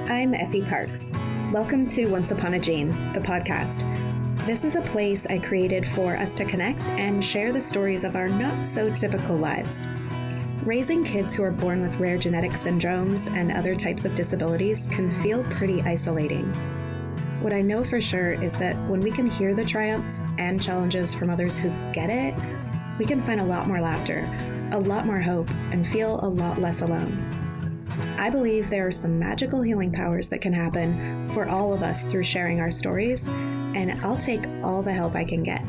I'm Effie Parks. Welcome to Once Upon a Gene, the podcast. This is a place I created for us to connect and share the stories of our not-so-typical lives. Raising kids who are born with rare genetic syndromes and other types of disabilities can feel pretty isolating. What I know for sure is that when we can hear the triumphs and challenges from others who get it, we can find a lot more laughter, a lot more hope, and feel a lot less alone. I believe there are some magical healing powers that can happen for all of us through sharing our stories, and I'll take all the help I can get.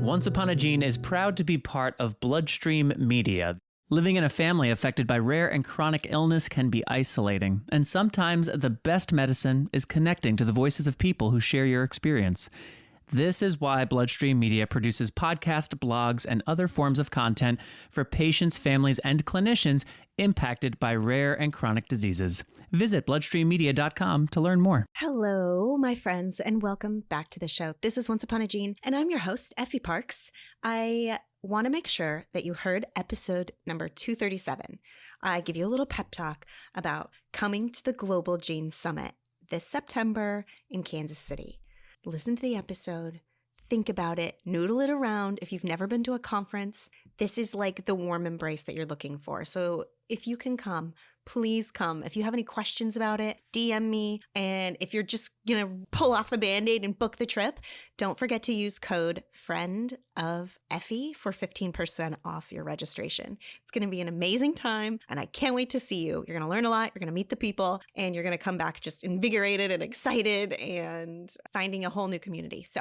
Once Upon a Gene is proud to be part of Bloodstream Media. Living in a family affected by rare and chronic illness can be isolating, and sometimes the best medicine is connecting to the voices of people who share your experience. This is why Bloodstream Media produces podcasts, blogs, and other forms of content for patients, families, and clinicians impacted by rare and chronic diseases. Visit bloodstreammedia.com to learn more. Hello, my friends, and welcome back to the show. This is Once Upon a Gene, and I'm your host, Effie Parks. I want to make sure that you heard episode number 237. I give you a little pep talk about coming to the Global Gene Summit this September in Kansas City. Listen to the episode, think about it, noodle it around. If you've never been to a conference, this is like the warm embrace that you're looking for. So if you can come, please come. If you have any questions about it, DM me. And if you're just going to pull off the Band-Aid and book the trip, don't forget to use code FRIENDOFEffie for 15% off your registration. It's going to be an amazing time, and I can't wait to see you. You're going to learn a lot, you're going to meet the people, and you're going to come back just invigorated and excited and finding a whole new community. So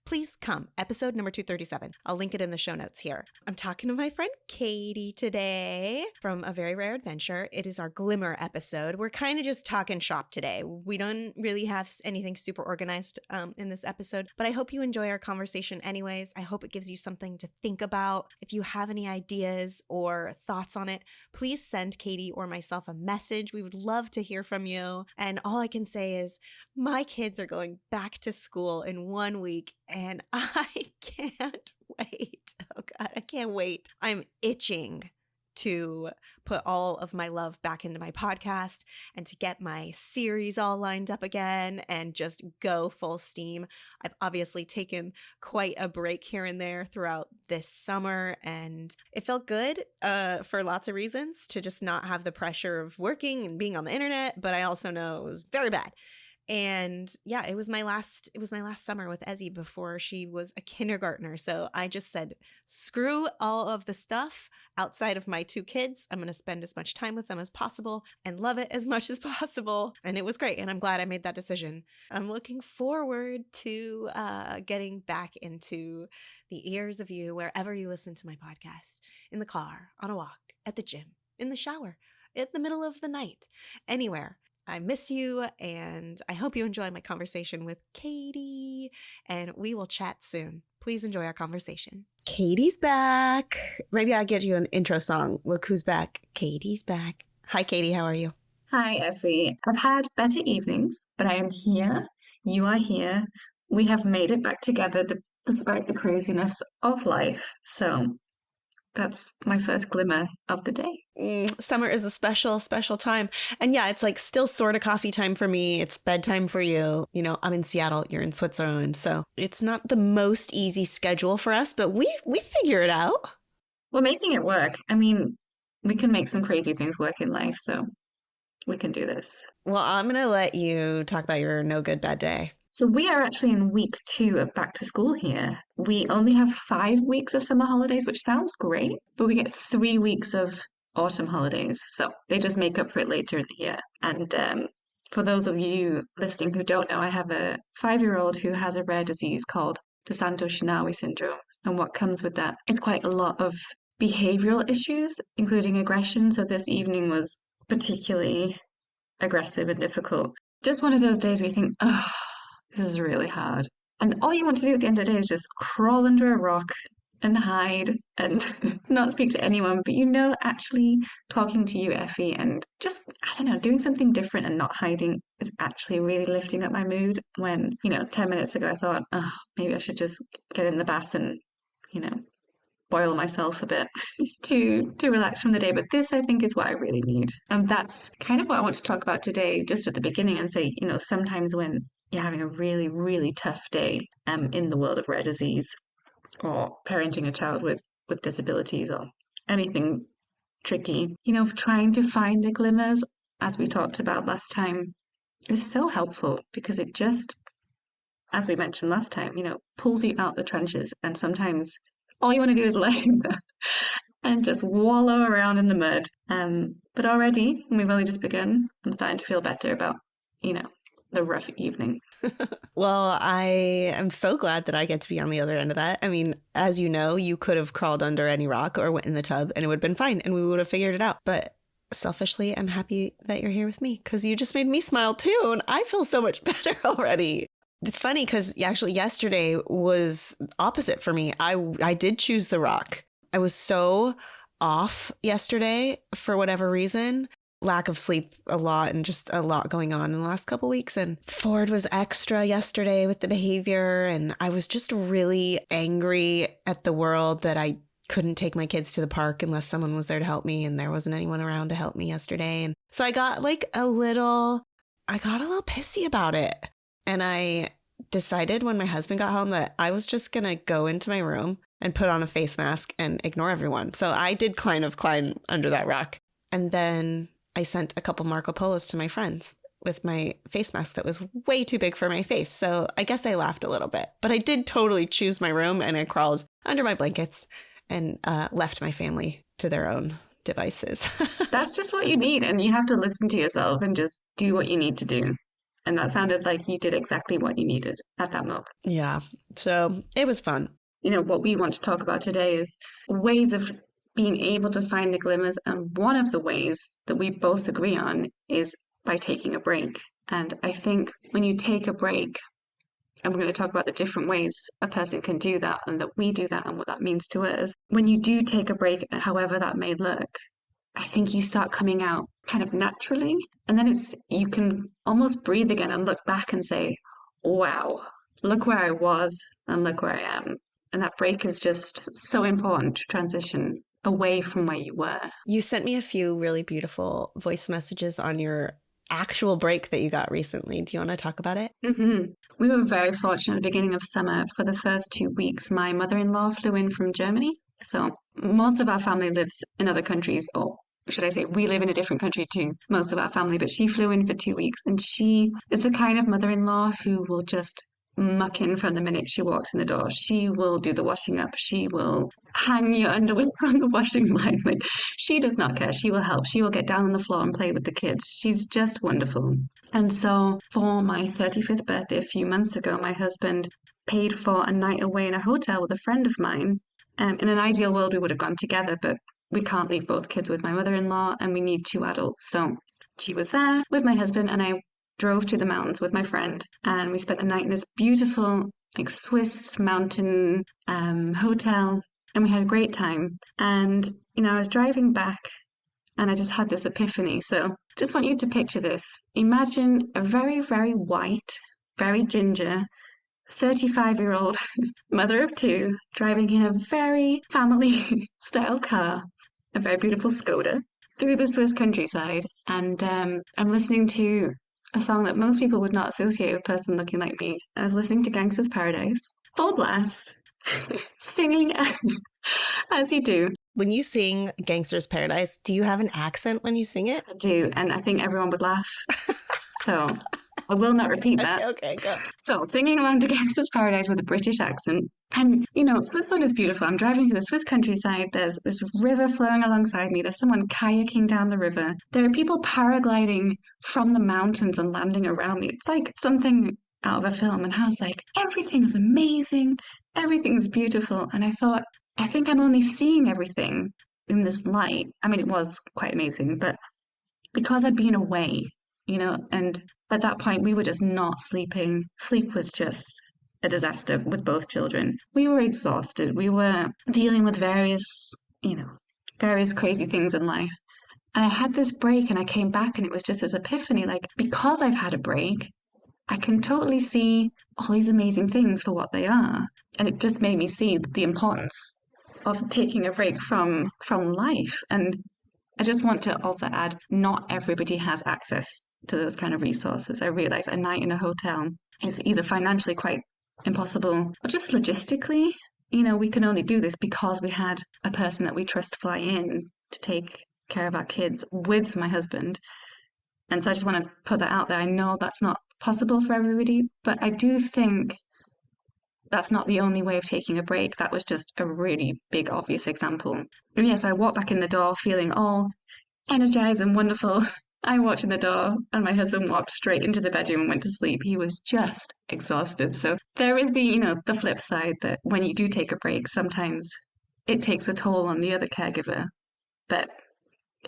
please come. Episode number 237. I'll link it in the show notes here. I'm talking to my friend Katie today from A Very Rare Adventure. It is our Glimmer episode. We're kind of just talking shop today. We don't really have anything super organized in this episode, but I hope you enjoy our conversation anyways. I hope it gives you something to think about. If you have any ideas or thoughts on it, please send Katie or myself a message. We would love to hear from you. And all I can say is my kids are going back to school in 1 week, and I can't wait. Oh God, I can't wait. I'm itching to put all of my love back into my podcast and to get my series all lined up again and just go full steam. I've obviously taken quite a break here and there throughout this summer, and it felt good for lots of reasons to just not have the pressure of working and being on the internet, but I also know it was very bad. And yeah, it was my last summer with Ezzy before she was a kindergartner. So I just said, screw all of the stuff outside of my two kids. I'm going to spend as much time with them as possible and love it as much as possible. And it was great. And I'm glad I made that decision. I'm looking forward to getting back into the ears of you wherever you listen to my podcast, in the car, on a walk, at the gym, in the shower, in the middle of the night, anywhere. I miss you, and I hope you enjoy my conversation with Katie, and we will chat soon. Please enjoy our conversation. Katie's back. Maybe I'll get you an intro song. Look who's back. Katie's back. Hi, Katie. How are you? Hi, Effie. I've had better evenings, but I am here. You are here. We have made it back together despite the craziness of life. So that's my first glimmer of the day. Summer is a special, special time. And yeah, it's like still sort of coffee time for me. It's bedtime for you. You know, I'm in Seattle, you're in Switzerland. So it's not the most easy schedule for us, but we figure it out. We're making it work. I mean, we can make some crazy things work in life, so we can do this. Well, I'm going to let you talk about your no good bad day. So we are actually in week 2 of back to school here. We only have 5 weeks of summer holidays, which sounds great, but we get 3 weeks of autumn holidays. So they just make up for it later in the year. And for those of you listening who don't know, I have a 5-year-old who has a rare disease called DeSanto-Shinawi syndrome. And what comes with that is quite a lot of behavioral issues, including aggression. So this evening was particularly aggressive and difficult. Just one of those days where you think, oh, this is really hard. And all you want to do at the end of the day is just crawl under a rock and hide and not speak to anyone. But actually talking to you, Effie, and just, I don't know, doing something different and not hiding is actually really lifting up my mood. When, 10 minutes ago I thought, oh, maybe I should just get in the bath and, spoil myself a bit to relax from the day. But this, I think, is what I really need. And that's kind of what I want to talk about today, just at the beginning, and say, sometimes when you're having a really, really tough day in the world of rare disease or parenting a child with disabilities or anything tricky, trying to find the glimmers, as we talked about last time, is so helpful because it just, as we mentioned last time, pulls you out the trenches. And sometimes all you want to do is lay there and just wallow around in the mud. But already, we've only just begun, I'm starting to feel better about, the rough evening. Well, I am so glad that I get to be on the other end of that. I mean, as you know, you could have crawled under any rock or went in the tub and it would have been fine and we would have figured it out. But selfishly, I'm happy that you're here with me because you just made me smile too. And I feel so much better already. It's funny because actually yesterday was opposite for me. I did choose the rock. I was so off yesterday for whatever reason. Lack of sleep a lot and just a lot going on in the last couple weeks. And Ford was extra yesterday with the behavior. And I was just really angry at the world that I couldn't take my kids to the park unless someone was there to help me. And there wasn't anyone around to help me yesterday. And so I got a little pissy about it. And I decided when my husband got home that I was just going to go into my room and put on a face mask and ignore everyone. So I did kind of climb under that rock. And then I sent a couple Marco Polos to my friends with my face mask that was way too big for my face. So I guess I laughed a little bit. But I did totally choose my room and I crawled under my blankets and left my family to their own devices. That's just what you need. And you have to listen to yourself and just do what you need to do. And that sounded like you did exactly what you needed at that moment. Yeah. So it was fun. What we want to talk about today is ways of being able to find the glimmers. And one of the ways that we both agree on is by taking a break. And I think when you take a break, and we're going to talk about the different ways a person can do that and that we do that and what that means to us. When you do take a break, however that may look, I think you start coming out kind of naturally. And then you can almost breathe again and look back and say, wow, look where I was and look where I am. And that break is just so important to transition away from where you were. You sent me a few really beautiful voice messages on your actual break that you got recently. Do you want to talk about it? Mm-hmm. We were very fortunate at the beginning of summer. For the first 2 weeks, my mother-in-law flew in from Germany. So most of our family lives in other countries, or should I say, we live in a different country to most of our family, but she flew in for 2 weeks. And she is the kind of mother-in-law who will just muck in from the minute she walks in the door. She will do the washing up. She will hang your underwear on the washing line. She does not care. She will help. She will get down on the floor and play with the kids. She's just wonderful. And so for my 35th birthday a few months ago, my husband paid for a night away in a hotel with a friend of mine. In an ideal world, we would have gone together, but we can't leave both kids with my mother-in-law and we need 2 adults. So she was there with my husband and I drove to the mountains with my friend and we spent the night in this beautiful Swiss mountain hotel and we had a great time. And I was driving back and I just had this epiphany. So just want you to picture this. Imagine a very, very white, very ginger 35-year-old mother of 2 driving in a very family style car, a very beautiful Skoda, through the Swiss countryside. And I'm listening to a song that most people would not associate with a person looking like me. I was listening to Gangsta's Paradise, full blast, singing as you do. When you sing Gangster's Paradise, do you have an accent when you sing it? I do, and I think everyone would laugh. So I will not repeat that. Okay, go. So singing along to Gangsta's Paradise with a British accent. And, Switzerland is beautiful. I'm driving through the Swiss countryside. There's this river flowing alongside me. There's someone kayaking down the river. There are people paragliding from the mountains and landing around me. It's like something out of a film. And I was like, everything is amazing. Everything's beautiful. And I thought, I think I'm only seeing everything in this light. I mean, it was quite amazing, but because I'd been away, and at that point we were just not sleeping. Sleep was just a disaster with both children. We were exhausted. We were dealing with various crazy things in life. And I had this break and I came back and it was just this epiphany, because I've had a break, I can totally see all these amazing things for what they are. And it just made me see the importance of taking a break from life. And I just want to also add, not everybody has access to those kind of resources. I realize a night in a hotel is either financially quite impossible or just logistically. We can only do this because we had a person that we trust fly in to take care of our kids with my husband. And so I just want to put that out there. I know that's not possible for everybody, but I do think that's not the only way of taking a break. That was just a really big, obvious example. And yes, I walked back in the door feeling all energized and wonderful. I walked in the door and my husband walked straight into the bedroom and went to sleep. He was just exhausted. So there is the flip side that when you do take a break, sometimes it takes a toll on the other caregiver, but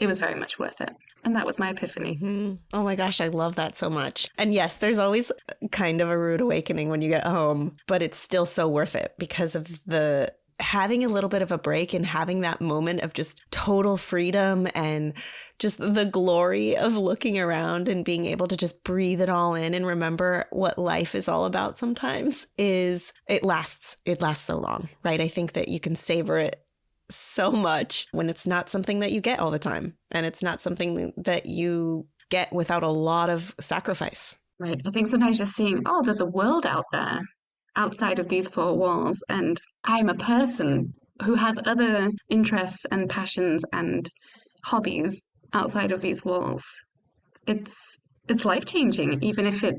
it was very much worth it. And that was my epiphany. Oh my gosh, I love that so much. And yes, there's always kind of a rude awakening when you get home, but it's still so worth it because of the having a little bit of a break and having that moment of just total freedom and just the glory of looking around and being able to just breathe it all in and remember what life is all about sometimes it lasts so long, right? I think that you can savor it so much when it's not something that you get all the time and it's not something that you get without a lot of sacrifice. Right. I think sometimes just seeing, oh, there's a world out there outside of these four walls, and I'm a person who has other interests and passions and hobbies outside of these walls. It's life-changing, even if it,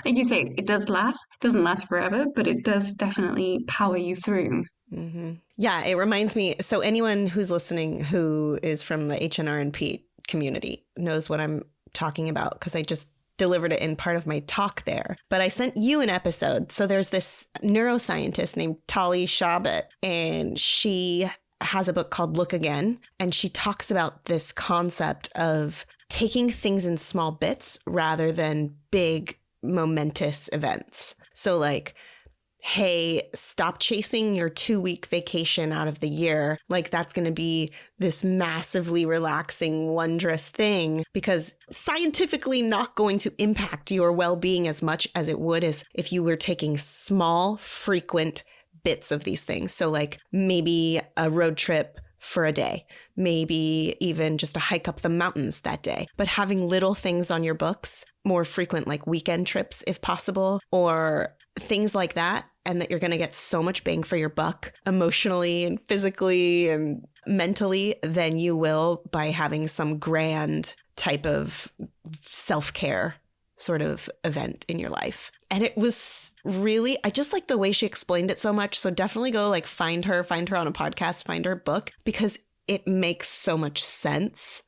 like you say, it doesn't last forever, but it does definitely power you through. Mm-hmm. Yeah, it reminds me. So anyone who's listening who is from the HNR&P community knows what I'm talking about because I just delivered it in part of my talk there. But I sent you an episode. So there's this neuroscientist named Tali Shabbat, and she has a book called Look Again. And she talks about this concept of taking things in small bits rather than big momentous events. So like, hey, stop chasing your 2-week vacation out of the year. Like that's going to be this massively relaxing, wondrous thing because scientifically not going to impact your well-being as much as it would as if you were taking small, frequent bits of these things. So like maybe a road trip for a day, maybe even just a hike up the mountains that day, but having little things on your books, more frequent, like weekend trips if possible, or things like that, and that you're going to get so much bang for your buck emotionally and physically and mentally than you will by having some grand type of self-care sort of event in your life. And it was really, I just like the way she explained it so much. So definitely go like find her on a podcast, find her book, because it makes so much sense.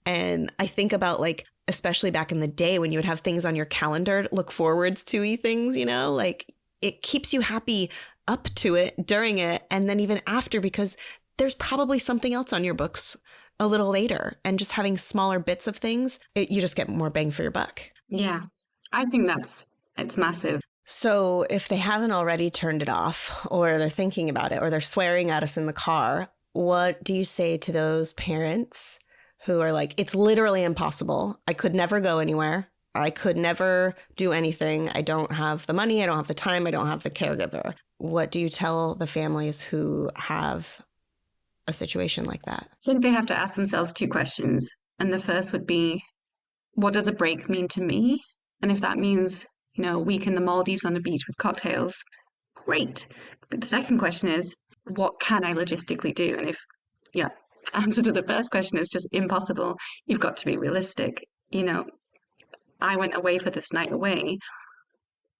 And I think about like, especially back in the day when you would have things on your calendar, look forwards to things, like it keeps you happy up to it, during it, and then even after, because there's probably something else on your books a little later. And just having smaller bits of things, you just get more bang for your buck. Yeah, I think it's massive. So if they haven't already turned it off, or they're thinking about it, or they're swearing at us in the car, what do you say to those parents who are like, it's literally impossible. I could never go anywhere. I could never do anything. I don't have the money. I don't have the time. I don't have the caregiver. What do you tell the families who have a situation like that? I think they have to ask themselves two questions. And the first would be, what does a break mean to me? And if that means, a week in the Maldives on the beach with cocktails, great. But the second question is, what can I logistically do? And if, answer to the first question is just impossible, you've got to be realistic. I went away for this night away,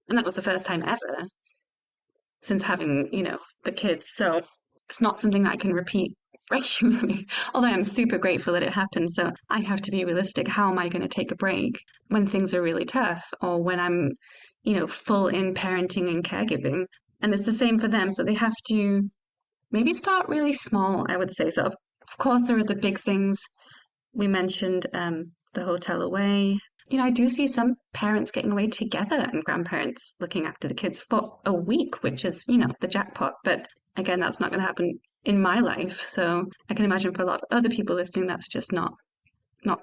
and that was the first time ever since having, the kids. So it's not something that I can repeat regularly, although I'm super grateful that it happened. So I have to be realistic. How am I going to take a break when things are really tough, or when I'm, full in parenting and caregiving? And it's the same for them. So they have to maybe start really small, I would say. So of course, there are the big things. We mentioned the hotel away. I do see some parents getting away together and grandparents looking after the kids for a week, which is, the jackpot. But again, that's not going to happen in my life. So I can imagine for a lot of other people listening, that's just not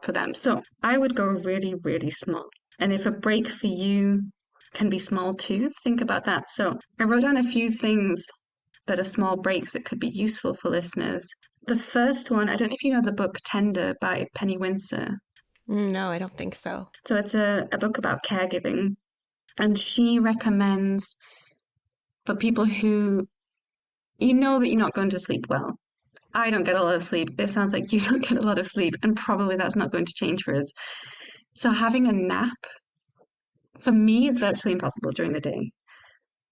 for them. So I would go really, really small. And if a break for you can be small too, think about that. So I wrote down a few things but are small breaks that could be useful for listeners. The first one, I don't know if you know the book Tender by Penny Winsor. No, I don't think so. So it's a book about caregiving. And she recommends for people who you know that you're not going to sleep well. I don't get a lot of sleep. It sounds like you don't get a lot of sleep, and probably that's not going to change for us. So having a nap for me is virtually impossible during the day.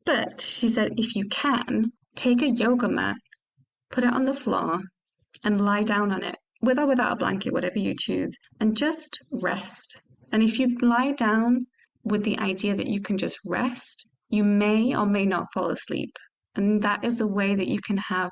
But she said if you can, take a yoga mat, put it on the floor, and lie down on it, with or without a blanket, whatever you choose, and just rest. And if you lie down with the idea that you can just rest, you may or may not fall asleep. And that is a way that you can have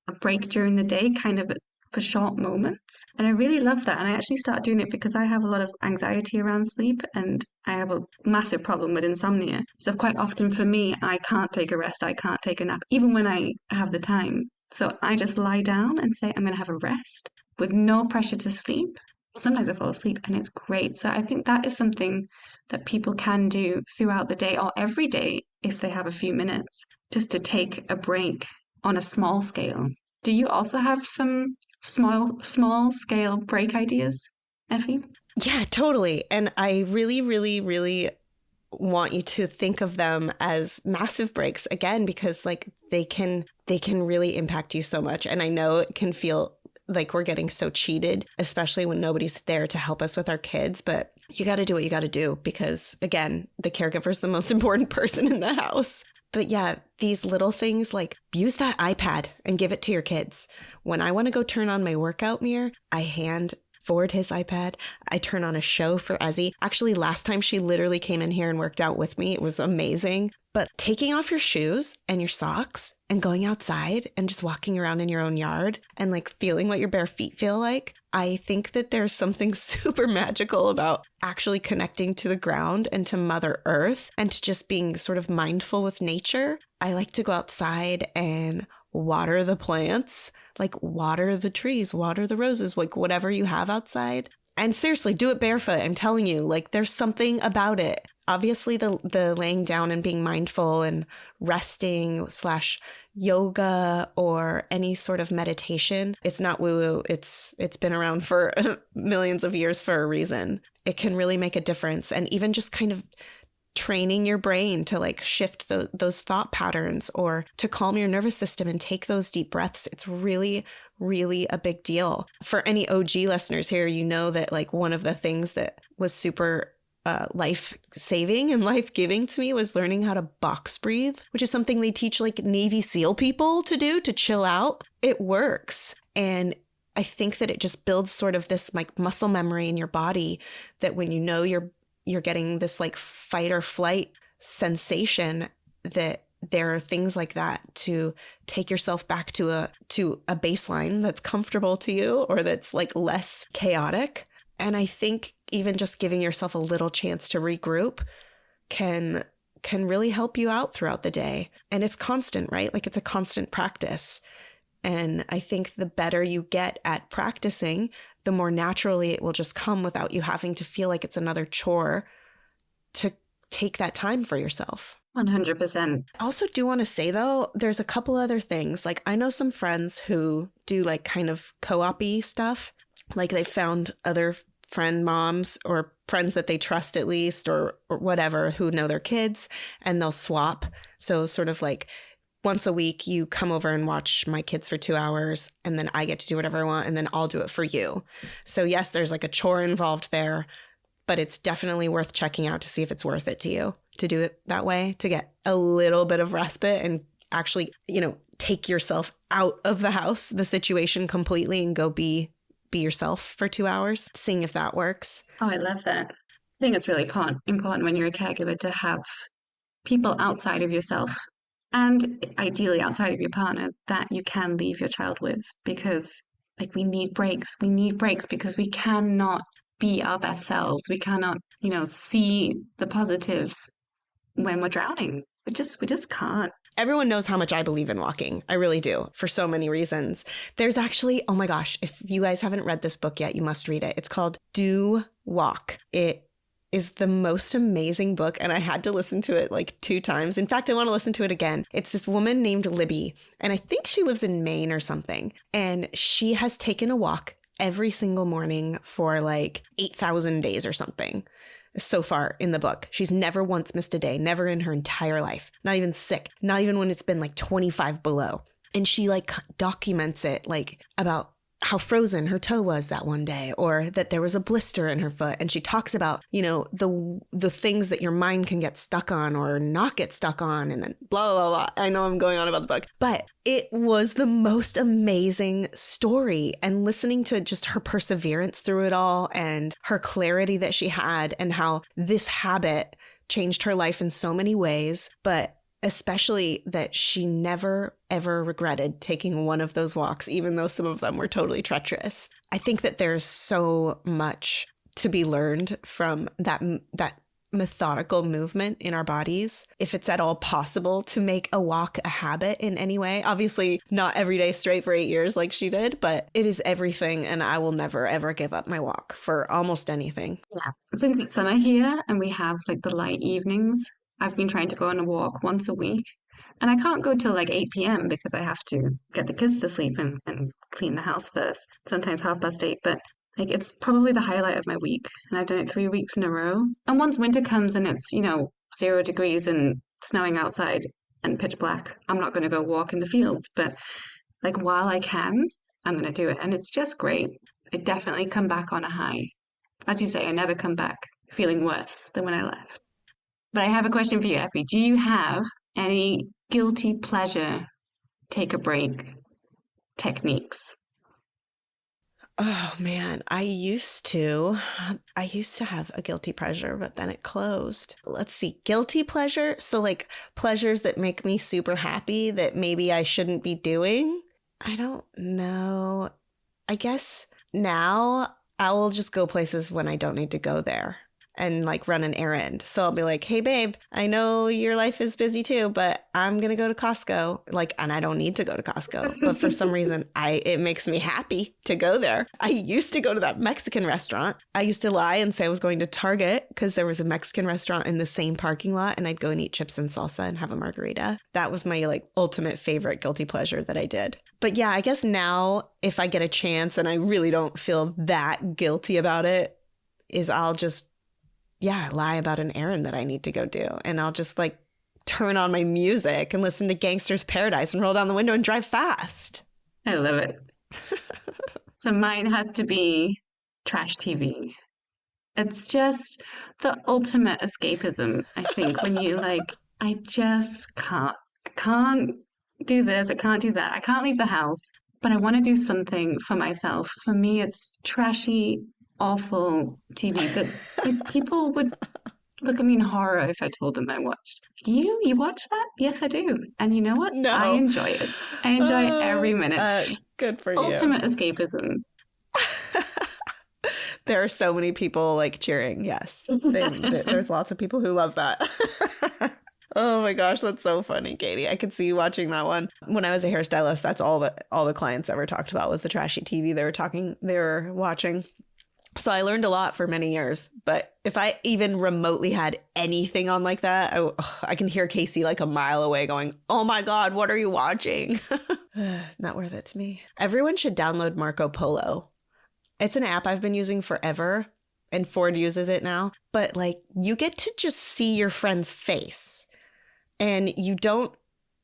a break during the day, kind of for short moments. And I really love that. And I actually started doing it because I have a lot of anxiety around sleep and I have a massive problem with insomnia. So quite often for me, I can't take a rest, I can't take a nap, even when I have the time. So I just lie down and say, I'm going to have a rest with no pressure to sleep. Sometimes I fall asleep and it's great. So I think that is something that people can do throughout the day or every day if they have a few minutes, just to take a break on a small scale. Do you also have some small scale break ideas, Effie? Yeah, totally. And I really, really, really want you to think of them as massive breaks again, because like they can really impact you so much. And I know it can feel like we're getting so cheated, especially when nobody's there to help us with our kids. But you got to do what you got to do because, again, the caregiver is the most important person in the house. But yeah, these little things like use that iPad and give it to your kids. When I want to go turn on my workout mirror, I hand Ford his iPad. I turn on a show for Ezzy. Actually, last time she literally came in here and worked out with me. It was amazing. But taking off your shoes and your socks and going outside and just walking around in your own yard and like feeling what your bare feet feel like, I think that there's something super magical about actually connecting to the ground and to Mother Earth and to just being sort of mindful with nature. I like to go outside and water the plants, like water the trees, water the roses, like whatever you have outside. And seriously, do it barefoot. I'm telling you, like there's something about it. Obviously, the laying down and being mindful and resting / yoga or any sort of meditation, it's not woo-woo. It's been around for millions of years for a reason. It can really make a difference. And even just kind of training your brain to like shift those thought patterns or to calm your nervous system and take those deep breaths. It's really, really a big deal. For any OG listeners here, you know that like one of the things that was super life-saving and life-giving to me was learning how to box breathe, which is something they teach like Navy SEAL people to do to chill out. It works. And I think that it just builds sort of this like muscle memory in your body that when you know you're getting this like fight or flight sensation, that there are things like that to take yourself back to a baseline that's comfortable to you or that's like less chaotic. And I think even just giving yourself a little chance to regroup can really help you out throughout the day. And it's constant, right? Like it's a constant practice. And I think the better you get at practicing, the more naturally it will just come without you having to feel like it's another chore to take that time for yourself. 100%. I also do want to say, though, there's a couple other things. Like I know some friends who do like kind of co-op-y stuff. Like they found other friend moms or friends that they trust at least or whatever who know their kids, and they'll swap. So sort of like once a week, you come over and watch my kids for 2 hours, and then I get to do whatever I want, and then I'll do it for you. So yes, there's like a chore involved there, but it's definitely worth checking out to see if it's worth it to you to do it that way, to get a little bit of respite and actually, take yourself out of the house, the situation completely, and go be yourself for 2 hours, seeing if that works. Oh, I love that. I think it's really important when you're a caregiver to have people outside of yourself and ideally outside of your partner that you can leave your child with, because like we need breaks. We need breaks because we cannot be our best selves. We cannot, see the positives when we're drowning. We just can't. Everyone knows how much I believe in walking. I really do, for so many reasons. There's actually, oh my gosh, if you guys haven't read this book yet, you must read it. It's called Do Walk. It is the most amazing book, and I had to listen to it like 2 times. In fact, I want to listen to it again. It's this woman named Libby, and I think she lives in Maine or something, and she has taken a walk every single morning for like 8,000 days or something. So far in the book, she's never once missed a day, never in her entire life, not even sick, not even when it's been like 25 below. And she like documents it, like about how frozen her toe was that one day, or that there was a blister in her foot. And she talks about, you know, the things that your mind can get stuck on or not get stuck on, and then blah, blah, blah. I know I'm going on about the book, but it was the most amazing story. And listening to just her perseverance through it all and her clarity that she had, and how this habit changed her life in so many ways, but especially that she never, ever regretted taking one of those walks, even though some of them were totally treacherous. I think that there's so much to be learned from that methodical movement in our bodies. If it's at all possible to make a walk a habit in any way, obviously not every day straight for 8 years like she did, but it is everything. And I will never, ever give up my walk for almost anything. Yeah. Since it's summer here and we have like the light evenings, I've been trying to go on a walk once a week. And I can't go till like 8 p.m. because I have to get the kids to sleep and clean the house first, sometimes 8:30. But like it's probably the highlight of my week. And I've done it 3 weeks in a row. And once winter comes and it's, 0 degrees and snowing outside and pitch black, I'm not going to go walk in the fields. But like while I can, I'm going to do it. And it's just great. I definitely come back on a high. As you say, I never come back feeling worse than when I left. But I have a question for you, Effie. Do you have any guilty pleasure take a break techniques? Oh man, I used to have a guilty pleasure, but then it closed. Let's see, guilty pleasure. So like pleasures that make me super happy that maybe I shouldn't be doing. I don't know. I guess now I will just go places when I don't need to go there and like run an errand. So I'll be like, hey babe, I know your life is busy too, but I'm going to go to Costco. Like, and I don't need to go to Costco, but for some reason it makes me happy to go there. I used to go to that Mexican restaurant. I used to lie and say I was going to Target because there was a Mexican restaurant in the same parking lot, and I'd go and eat chips and salsa and have a margarita. That was my like ultimate favorite guilty pleasure that I did. But yeah, I guess now if I get a chance and I really don't feel that guilty about it, is I'll just lie about an errand that I need to go do. And I'll just like turn on my music and listen to Gangster's Paradise and roll down the window and drive fast. I love it. So mine has to be trash TV. It's just the ultimate escapism, I think, when you like, I just can't. I can't do this. I can't do that. I can't leave the house, but I want to do something for myself. For me, it's trashy, awful TV that like, people would look at me in horror if I told them I watched. You watch that? Yes, I do. And you know what? No. I enjoy it. I enjoy it every minute. Good for you. Ultimate escapism. There are so many people like cheering. Yes. There's lots of people who love that. Oh my gosh, that's so funny, Katie. I could see you watching that one. When I was a hairstylist, that's all the clients ever talked about was the trashy TV they were watching. So I learned a lot for many years. But if I even remotely had anything on like that, I can hear Casey like a mile away going, oh my God, what are you watching? Not worth it to me. Everyone should download Marco Polo. It's an app I've been using forever, and Ford uses it now. But like you get to just see your friend's face, and you don't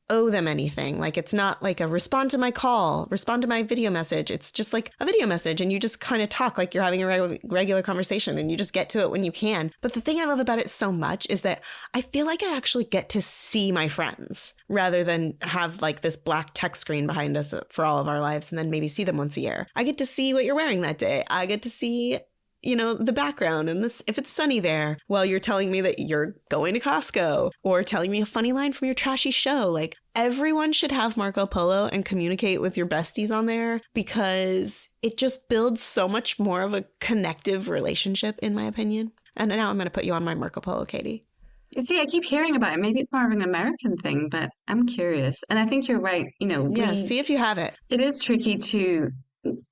owe them anything. Like it's not like a respond to my call, respond to my video message. It's just like a video message, and you just kind of talk like you're having a regular conversation, and you just get to it when you can. But the thing I love about it so much is that I feel like I actually get to see my friends rather than have like this black text screen behind us for all of our lives and then maybe see them once a year. I get to see what you're wearing that day. I get to see the background and this, if it's sunny there while you're telling me that you're going to Costco or telling me a funny line from your trashy show. Like everyone should have Marco Polo and communicate with your besties on there, because it just builds so much more of a connective relationship, in my opinion. And now I'm going to put you on my Marco Polo, Katie. You see, I keep hearing about it. Maybe it's more of an American thing, but I'm curious. And I think you're right. See if you have it. It is tricky to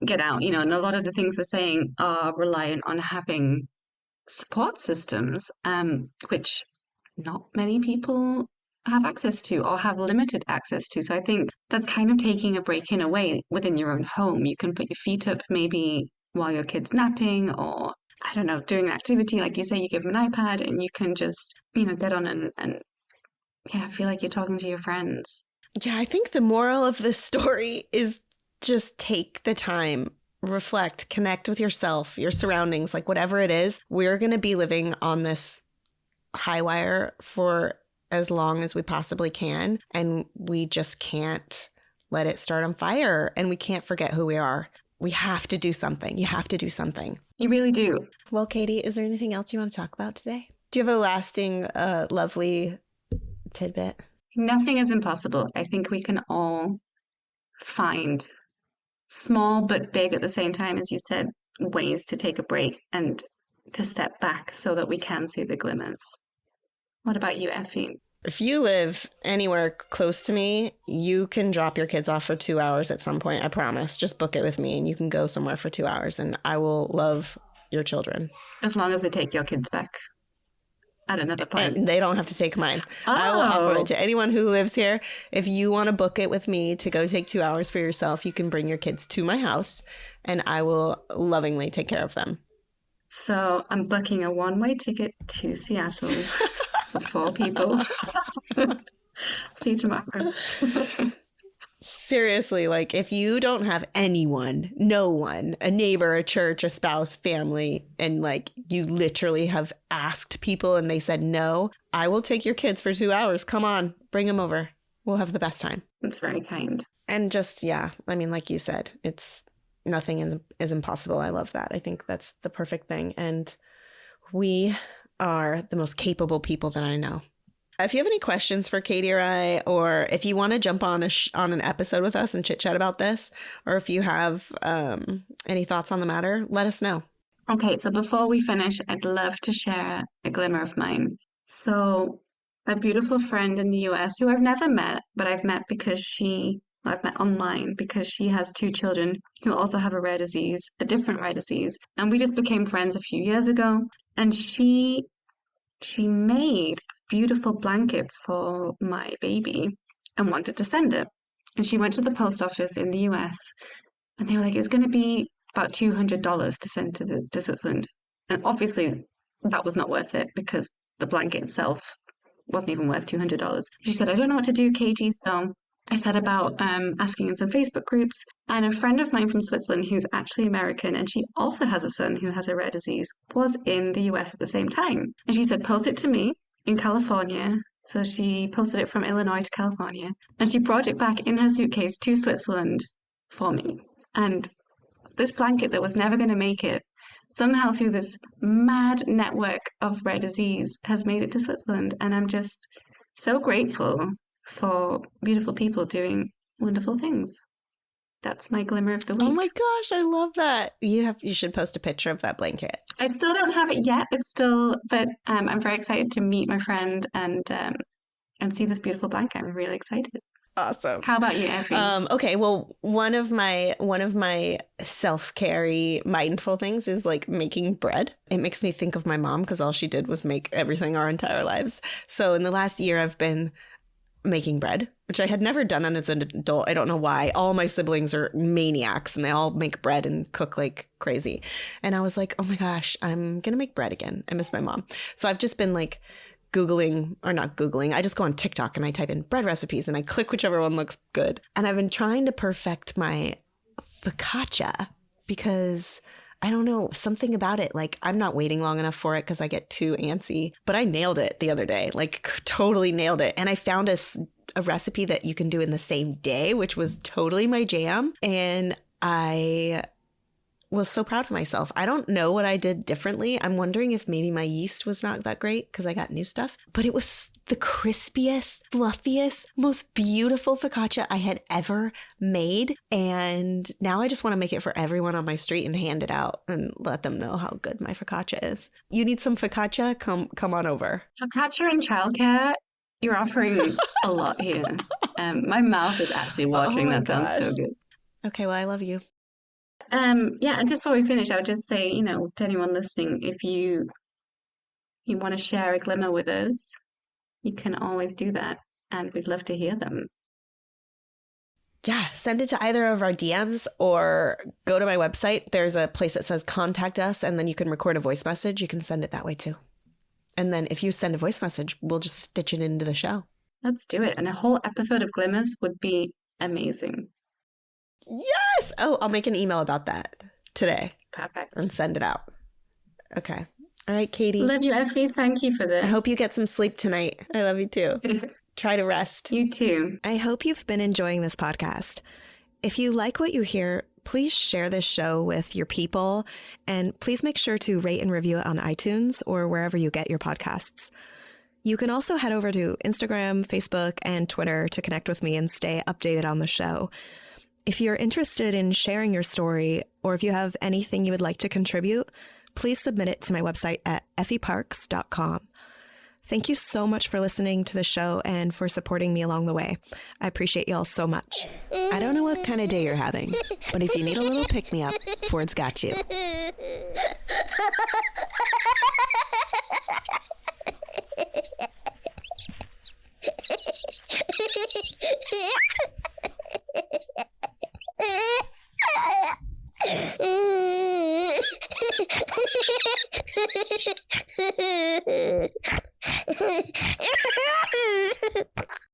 get out, and a lot of the things we're saying are reliant on having support systems, which not many people have access to or have limited access to. So I think that's kind of taking a break in a way within your own home. You can put your feet up maybe while your kid's napping, or I don't know, doing an activity. Like you say, you give them an iPad and you can just, get on and yeah, feel like you're talking to your friends. Yeah, I think the moral of this story is just take the time, reflect, connect with yourself, your surroundings, like whatever it is. We're going to be living on this high wire for as long as we possibly can. And we just can't let it start on fire. And we can't forget who we are. We have to do something. You have to do something. You really do. Well, Katie, is there anything else you want to talk about today? Do you have a lasting, lovely tidbit? Nothing is impossible. I think we can all find small but big at the same time, as you said, ways to take a break and to step back so that we can see the glimmers. What about you, Effie? If you live anywhere close to me, you can drop your kids off for 2 hours at some point. I promise. Just book it with me and you can go somewhere for 2 hours and I will love your children. As long as they take your kids back at another point. And they don't have to take mine. Oh. I will offer it to anyone who lives here. If you want to book it with me to go take 2 hours for yourself, you can bring your kids to my house and I will lovingly take care of them. So I'm booking a one-way ticket to Seattle for 4 people. See you tomorrow. Seriously, like if you don't have anyone, no one, a neighbor, a church, a spouse, family, and like you literally have asked people and they said no, I will take your kids for 2 hours. Come on, bring them over. We'll have the best time. That's very kind. And just, yeah, I mean, like you said, nothing is impossible. I love that. I think that's the perfect thing. And we are the most capable people that I know. If you have any questions for Katie or I, or if you want to jump on on an episode with us and chit chat about this, or if you have any thoughts on the matter, let us know. Okay, so before we finish, I'd love to share a glimmer of mine. So a beautiful friend in the US who I've never met, but I've met I've met online because she has 2 children who also have a different rare disease. And we just became friends a few years ago. And she made a beautiful blanket for my baby and wanted to send it. And she went to the post office in the US and they were like, it's going to be about $200 to send to Switzerland. And obviously that was not worth it because the blanket itself wasn't even worth $200. She said, I don't know what to do, Katie. So I set about asking in some Facebook groups. And a friend of mine from Switzerland who's actually American and she also has a son who has a rare disease was in the US at the same time. And she said, post it to me in California. So she posted it from Illinois to California and she brought it back in her suitcase to Switzerland for me. And this blanket that was never going to make it, somehow through this mad network of rare disease, has made it to Switzerland. And I'm just so grateful for beautiful people doing wonderful things. That's my glimmer of the week. Oh my gosh, I love that. You should post a picture of that blanket. I still don't have it yet. But I'm very excited to meet my friend and see this beautiful blanket. I'm really excited. Awesome. How about you, Effie? Okay, well, one of my self-care mindful things is like making bread. It makes me think of my mom because all she did was make everything our entire lives. So in the last year, I've been making bread, which I had never done as an adult. I don't know why. All my siblings are maniacs and they all make bread and cook like crazy. And I was like, oh my gosh, I'm going to make bread again. I miss my mom. So I've just been like Googling, or not Googling, I just go on TikTok and I type in bread recipes and I click whichever one looks good. And I've been trying to perfect my focaccia because I don't know, something about it. Like I'm not waiting long enough for it because I get too antsy, but I nailed it the other day, like totally nailed it. And I found a recipe that you can do in the same day, which was totally my jam. And I was so proud of myself. I don't know what I did differently. I'm wondering if maybe my yeast was not that great because I got new stuff, but it was the crispiest, fluffiest, most beautiful focaccia I had ever made. And now I just want to make it for everyone on my street and hand it out and let them know how good my focaccia is. You need some focaccia? Come on over. Focaccia and childcare, you're offering a lot here. My mouth is actually watering. Oh my That sounds so gosh. good. Okay, well, I love you. Yeah, and just before we finish, I would just say, to anyone listening, if you you want to share a glimmer with us, you can always do that. And we'd love to hear them. Yeah, send it to either of our DMs or go to my website. There's a place that says contact us, and then you can record a voice message. You can send it that way too. And then if you send a voice message, we'll just stitch it into the show. Let's do it. And a whole episode of Glimmers would be amazing. Yes! Oh, I'll make an email about that today. Perfect. And send it out. Okay. All right, Katie. Love you, Effie. Thank you for this. I hope you get some sleep tonight. I love you too. Try to rest. You too. I hope you've been enjoying this podcast. If you like what you hear, please share this show with your people, and please make sure to rate and review it on iTunes or wherever you get your podcasts. You can also head over to Instagram, Facebook, and Twitter to connect with me and stay updated on the show. If you're interested in sharing your story, or if you have anything you would like to contribute, please submit it to my website at effieparks.com. Thank you so much for listening to the show and for supporting me along the way. I appreciate y'all so much. I don't know what kind of day you're having, but if you need a little pick-me-up, Ford's got you.